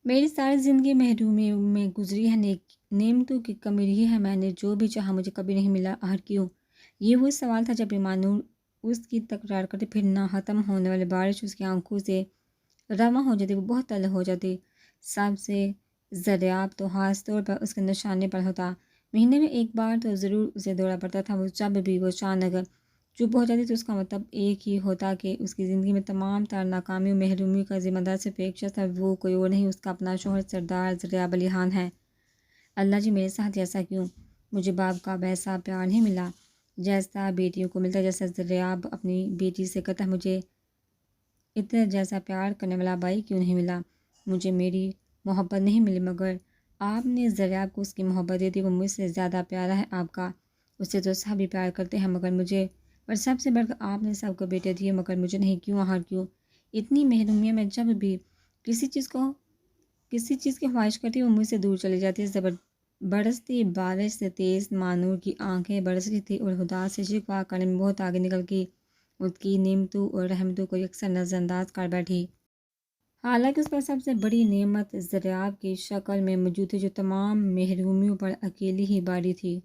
میری ساری زندگی محرومی میں گزری ہے، نعمتوں کی کمی رہی ہے، میں نے جو بھی چاہا مجھے کبھی نہیں ملا، آخر کیوں؟ یہ وہ سوال تھا جب ایمانور اس کی تکرار کرتے، پھر نہ ختم ہونے والی بارش اس کی آنکھوں سے رواں ہو جاتی، وہ بہت تلخ ہو جاتی۔ سب سے زریاب تو خاص طور پر اس کے نشانے پر ہوتا، مہینے میں ایک بار تو ضرور اسے دوڑا پڑتا تھا۔ وہ جب بھی وہ اچانک چپ ہو جاتی تو اس کا مطلب ایک ہی ہوتا کہ اس کی زندگی میں تمام تر ناکامیوں محرومیوں کا ذمہ دار صرف ایک شخص ہے، وہ کوئی اور نہیں، اس کا اپنا شوہر سردار زریاب علی خان ہے۔ اللہ جی میرے ساتھ ایسا کیوں؟ مجھے باپ کا ویسا پیار نہیں ملا جیسا بیٹیوں کو ملتا، جیسا زریاب اپنی بیٹی سے کرتا ہے۔ مجھے عطر جیسا پیار کرنے والا بھائی کیوں نہیں ملا؟ مجھے میری محبت نہیں ملی، مگر آپ نے زریاب کو اس کی محبت دے دی۔ وہ مجھ سے زیادہ پیارا ہے آپ کا، اس سے تو سب بھی پیار کرتے ہیں، مگر مجھے، اور سب سے بڑھ کر آپ نے سب کو بیٹے دیے مگر مجھے نہیں، کیوں؟ آخر کیوں؟ اتنی محرومیت میں جب بھی کسی چیز کی خواہش کرتی وہ مجھ سے دور چلی جاتی ہے۔ برستی بارش سے تیز مانور کی آنکھیں برس رہی تھی اور خدا سے شکوہ کرنے میں بہت آگے نکل کے اس کی نعمتوں اور رحمتوں کو یکسر نظر انداز کر بیٹھی۔ حالانکہ اس پر سب سے بڑی نعمت زریاب کی شکل میں موجود تھی، جو تمام محرومیوں پر اکیلی ہی باری تھی۔